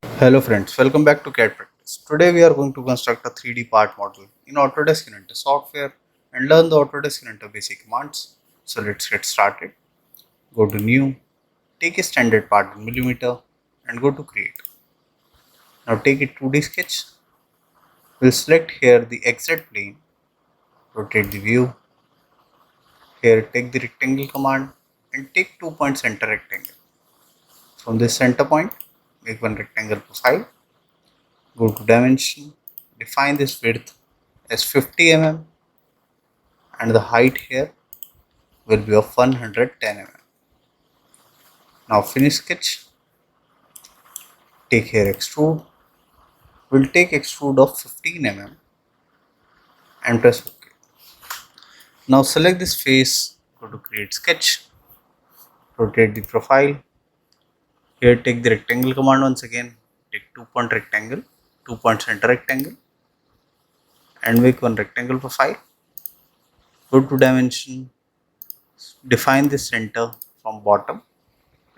Hello friends, welcome back to CAD Practice. Today we are going to construct a 3D part model in Autodesk Inventor software and learn the Autodesk Inventor basic commands. So let's get started. Go to New, take a standard part in millimeter and go to Create. Now take a 2D sketch. We'll select here the exact plane, rotate the view. Here take the rectangle command and take 2 point center rectangle. From this center point, make one rectangle profile. Go to dimension, define this width as 50 mm and the height here will be of 110 mm. Now finish sketch, take here extrude, we'll take extrude of 15 mm and press OK. Now select this face, go to create sketch, rotate the profile, here take the rectangle command once again, take 2 point rectangle, 2 point center rectangle and make one rectangle profile. Go to dimension, define the center from bottom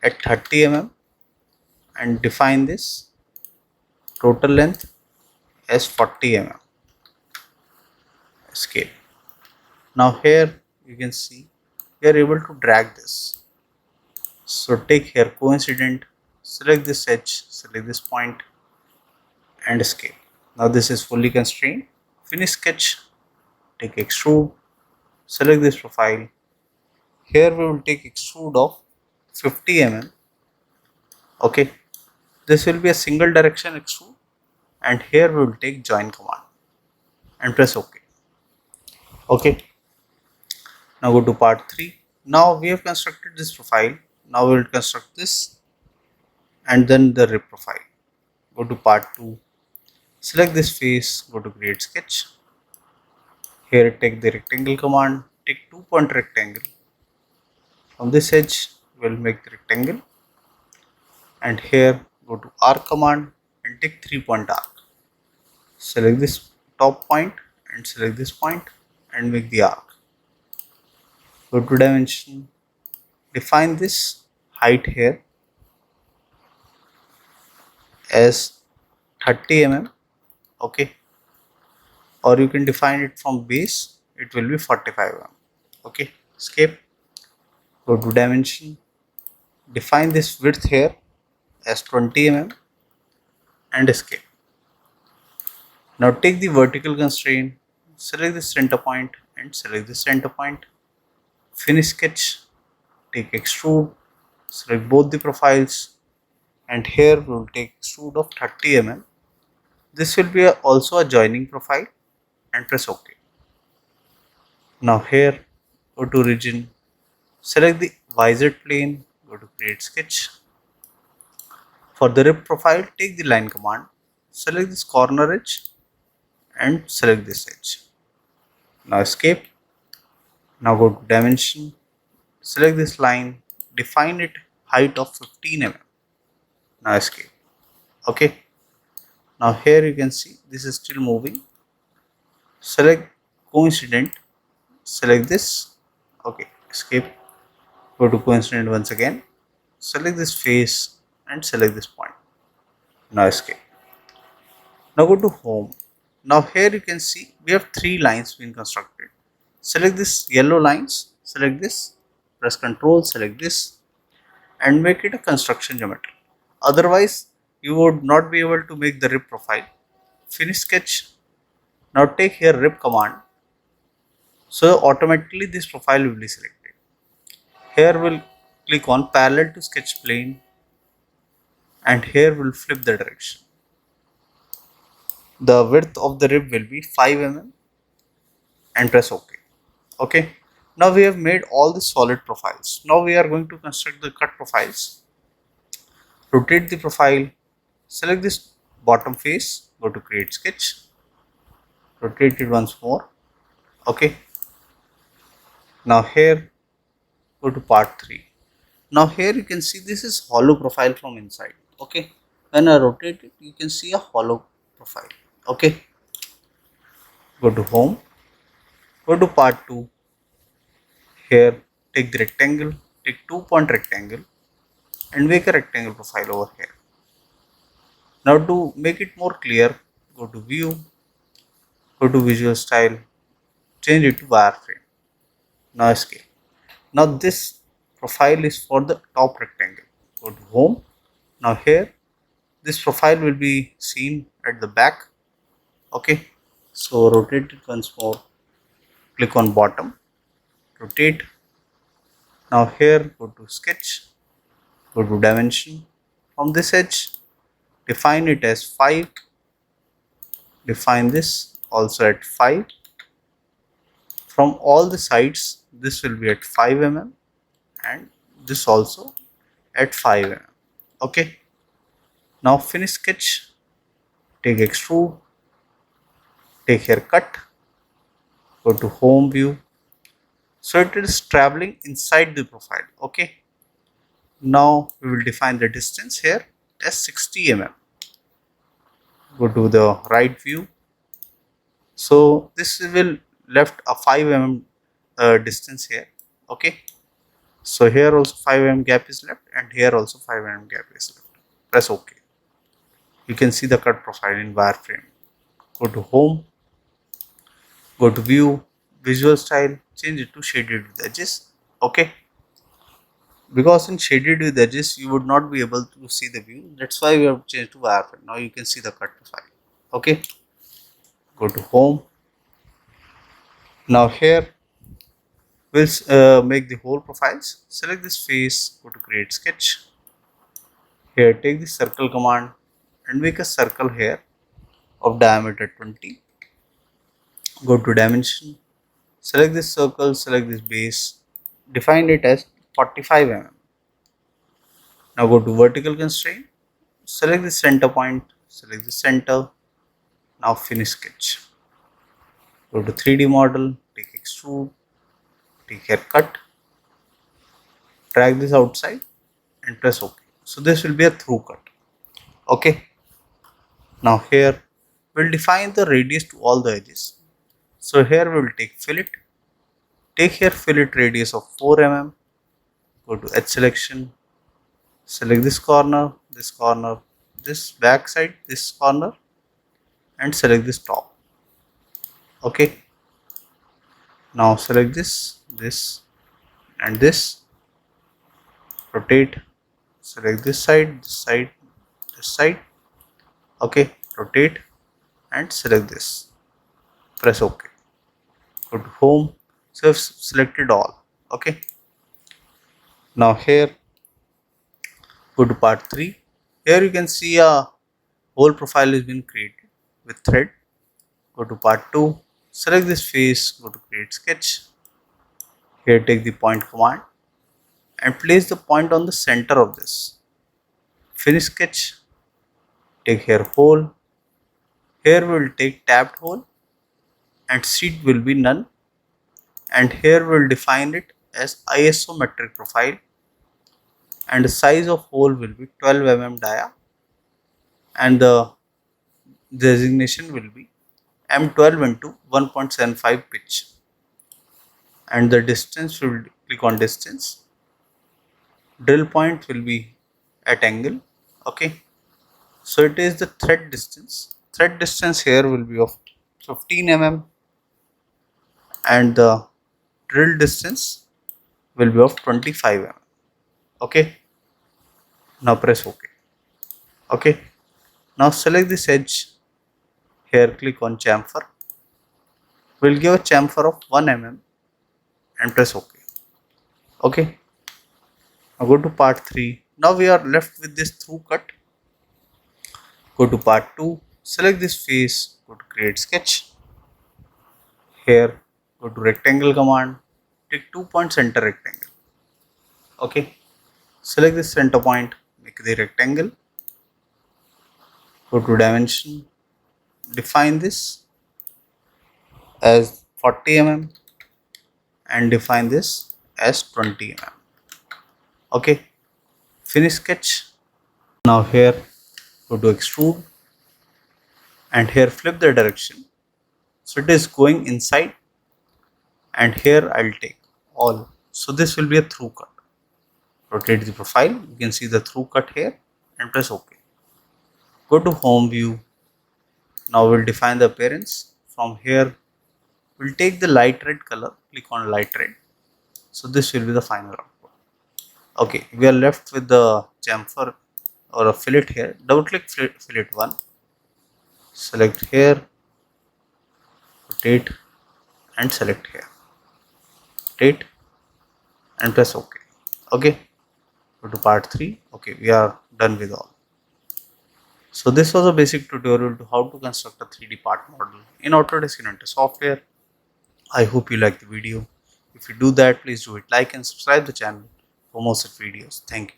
at 30 mm and define this total length as 40 mm. Escape. Now here you can see we are able to drag this. So take here coincident, select this edge, select this point and escape. Now this is fully constrained. Finish sketch, take extrude, select this profile. Here we will take extrude of 50 mm. Okay, this will be a single direction extrude and here we will take join command and press OK. Okay, now go to part 3. Now we have constructed this profile. Now we will construct this and then the rib profile. Go to part 2, select this face, go to create sketch. Here take the rectangle command, take 2 point rectangle. From this edge we will make the rectangle and here go to arc command and take 3 point arc. Select this top point and select this point and make the arc. Go to dimension, define this height here as 30 mm. Okay, or you can define it from base, it will be 45 mm. Okay, escape. Go to dimension, define this width here as 20 mm and escape. Now take the vertical constraint, select the center point and select the center point. Finish sketch, take extrude, select both the profiles and here we will take extrude of 30 mm. This will be also a joining profile and press OK. Now here go to region, select the YZ plane, go to create sketch. For the rib profile, take the line command, select this corner edge and select this edge. Now escape. Now go to dimension, select this line, define it height of 15 mm. Now escape. Okay. Now here you can see this is still moving. Select coincident, select this. Okay, escape. Go to coincident once again, select this face and select this point. Now escape. Now go to home. Now here you can see we have 3 lines being constructed. Select this yellow lines, select this, press Ctrl, select this and make it a construction geometry. Otherwise you would not be able to make the rib profile. Finish sketch. Now take here rib command. So automatically this profile will be selected. Here we'll click on parallel to sketch plane and here we'll flip the direction. The width of the rib will be 5 mm and press OK. Okay. Now we have made all the solid profiles. Now we are going to construct the cut profiles. Rotate the profile, select this bottom face, go to create sketch, rotate it once more. Okay. Now here go to part 3. Now here you can see this is hollow profile from inside. Okay. When I rotate it, you can see a hollow profile. Okay. Go to home, go to part 2. Here take the rectangle, take 2 point rectangle and make a rectangle profile over here. Now to make it more clear, go to view, go to visual style, change it to wireframe. Now scale. Now this profile is for the top rectangle. Go to home. Now here this profile will be seen at the back. Okay, so rotate it once more, click on bottom, rotate. Now here go to sketch, go to dimension. From this edge, define it as 5, define this also at 5. From all the sides, this will be at 5 mm and this also at 5 mm. Okay, now finish sketch, take extrude, take here cut, go to home view. So it is traveling inside the profile. Okay, now we will define the distance here as 60 mm. Go to the right view. So this will left a 5 mm distance here. Okay, so here also 5 mm gap is left and here also 5 mm gap is left. Press OK. You can see the cut profile in wireframe. Go to home, go to view, visual style, change it to shaded with edges. Okay, because in shaded with edges you would not be able to see the view, that's why we have changed to wireframe. Now you can see the cut profile. Okay, go to home. Now here we'll make the whole profiles. Select this face, go to create sketch. Here take the circle command and make a circle here of diameter 20. Go to dimension, select this circle, select this base, define it as 45 mm. Now go to vertical constraint, select the center point, select the center. Now finish sketch. Go to 3D model, take extrude, take haircut, drag this outside and press OK. So this will be a through cut. Okay. Now here we'll define the radius to all the edges. So here we will take fillet. Take here fillet radius of 4 mm. Go to edge selection. Select this corner, this back side, this corner, and select this top. Okay. Now select this, and this. Rotate. Select this side, this side, this side. Okay. Rotate and select this. Press OK. Go to home. So I've selected all. Okay. Now here go to part 3. Here you can see a whole profile has been created with thread. Go to part 2. Select this face. Go to create sketch. Here take the point command and place the point on the center of this. Finish sketch. Take here hole. Here we will take tapped hole and seed will be none, and here we will define it as isometric profile, and the size of hole will be 12 mm dia, and the designation will be M12 into 1.75 pitch, and the distance will click on distance. Drill point will be at angle. Okay, so it is the thread distance. Thread distance here will be of 15 mm and the drill distance will be of 25 mm. Okay, now press OK. Okay, now select this edge. Here click on chamfer. We'll give a chamfer of 1 mm and press OK. Okay, now go to part 3. Now we are left with this through cut. Go to part 2. Select this face. Go to create sketch. Here go to rectangle command. Take 2 point center rectangle. Okay, select this center point, make the rectangle. Go to dimension, define this as 40 mm and define this as 20 mm. Okay, finish sketch. Now here go to extrude and here flip the direction, so it is going inside, and here I'll take all. So this will be a through cut. Rotate the profile, you can see the through cut here and press OK. Go to home view. Now we'll define the appearance. From here we'll take the light red color, click on light red. So this will be the final output. Okay, we are left with the chamfer or a fillet here. Double click fillet 1, select here, rotate and select here, rotate and press OK. Okay, go to part 3. Okay, we are done with all. So this was a basic tutorial to how to construct a 3D part model in Autodesk Inventor software. I hope you liked the video. If you do that, please do it like and subscribe the channel for more such videos. Thank you.